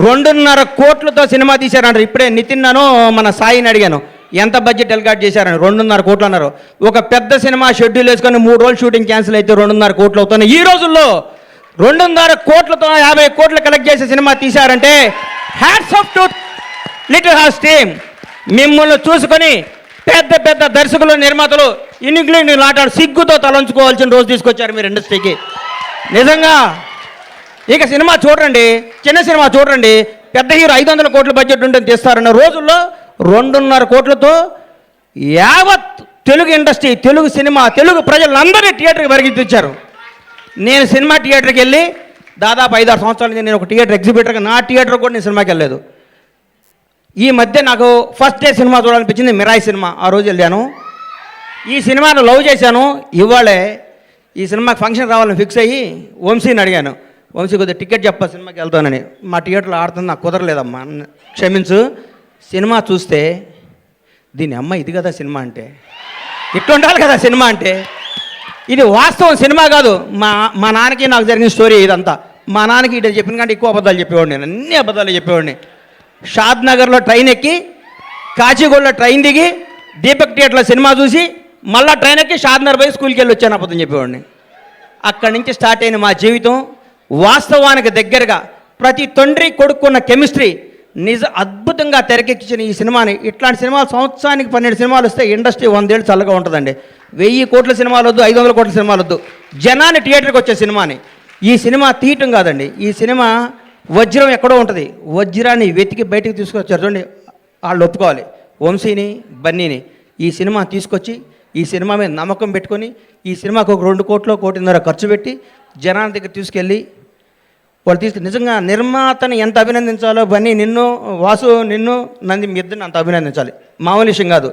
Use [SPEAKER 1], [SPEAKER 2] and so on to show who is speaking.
[SPEAKER 1] 2.5 కోట్లతో సినిమా తీశారంటారు. ఇప్పుడే నితిన్నాను మన సాయిని అడిగాను ఎంత బడ్జెట్ ఎల్కాట్ చేశారని. 2.5 కోట్లు అన్నారు. ఒక పెద్ద సినిమా షెడ్యూల్ వేసుకొని 3 రోజులు షూటింగ్ క్యాన్సిల్ అయితే 2.5 కోట్లు అవుతున్నాయి. ఈ రోజుల్లో 2.5 కోట్లతో 50 కోట్లు కలెక్ట్ చేసే సినిమా తీశారంటే hats off to Little Hearts team. మిమ్మల్ని చూసుకొని పెద్ద పెద్ద దర్శకులు, నిర్మాతలు ఇంగ్లీష్ లాటాడు సిగ్గుతో తలంచుకోవాల్సిన రోజు తీసుకొచ్చారు మీరు ఇండస్ట్రీకి. నిజంగా ఇక సినిమా చూడండి, చిన్న సినిమా చూడండి, పెద్ద హీరో 500 కోట్ల బడ్జెట్ ఉంటుంది తీస్తారన్న రోజుల్లో 2.5 కోట్లతో యావత్ తెలుగు ఇండస్ట్రీ, తెలుగు సినిమా, తెలుగు ప్రజలందరినీ థియేటర్కి పరిగెత్తించారు. నేను సినిమా థియేటర్కి వెళ్ళి దాదాపు 5-6 సంవత్సరాల నుంచి నేను ఒక థియేటర్ ఎగ్జిబిటర్గా, నా థియేటర్ కూడా నేను సినిమాకి వెళ్ళలేదు. ఈ మధ్య నాకు ఫస్ట్ డే సినిమా చూడాలనిపించింది, మిరాయి సినిమా. ఆ రోజు వెళ్ళాను. ఈ సినిమాను లవ్ చేశాను. ఇవాళే ఈ సినిమాకి ఫంక్షన్ రావాలని ఫిక్స్ అయ్యి వంశీని అడిగాను, వంశీ కొద్దిగా టికెట్ చెప్పా సినిమాకి వెళ్తానని. మా థియేటర్లో ఆడుతుంది, నాకు కుదరలేదమ్మా, క్షమించు. సినిమా చూస్తే దీని అమ్మ ఇది కదా సినిమా అంటే, ఇట్లా ఉండాలి కదా సినిమా అంటే. ఇది వాస్తవం, సినిమా కాదు. మా నాన్నకి నాకు జరిగిన స్టోరీ ఇదంతా. మా నాన్నకి ఇటు చెప్పిన కంటే ఎక్కువ అబద్ధాలు చెప్పేవాడిని, నేను అన్ని అబద్ధాలు చెప్పేవాడిని. షాద్ నగర్లో ట్రైన్ ఎక్కి, కాచిగూడలో ట్రైన్ దిగి, దీపక్ థియేటర్లో సినిమా చూసి, మళ్ళీ ట్రైన్ ఎక్కి షాద్నగర్ పోయి స్కూల్కి వెళ్ళి వచ్చాను అబద్ధం చెప్పేవాడిని. అక్కడి నుంచి స్టార్ట్ అయిన మా జీవితం వాస్తవానికి దగ్గరగా ప్రతి తండ్రి కొడుకున్న కెమిస్ట్రీ అద్భుతంగా తెరకెక్కించిన ఈ సినిమాని. ఇట్లాంటి సినిమాలు సంవత్సరానికి 12 సినిమాలు వస్తే ఇండస్ట్రీ 100 ఏళ్ళు చల్లగా ఉంటుందండి. 1000 కోట్ల సినిమాలు వద్దు, 500 కోట్ల సినిమాలు వద్దు, జనాన్ని థియేటర్కి వచ్చే సినిమాని. ఈ సినిమా తీయటం కాదండి, ఈ సినిమా వజ్రం ఎక్కడో ఉంటుంది, వజ్రాన్ని వెతికి బయటికి తీసుకొచ్చారు చూడండి. వాళ్ళు ఒప్పుకోవాలి, వంశీని, బన్నీని. ఈ సినిమా తీసుకొచ్చి ఈ సినిమా మీద నమ్మకం పెట్టుకొని ఈ సినిమాకు ఒక 2 కోట్లు, 1.5 కోట్ల ఖర్చు పెట్టి జనాల దగ్గర తీసుకెళ్ళి వాళ్ళు నిజంగా నిర్మాతని ఎంత అభినందించాలో, బన్నీ నిన్ను, వాసు నిన్ను, నంది మీ ఇద్దరిని అంత అభినందించాలి. మామూలు విషయం కాదు.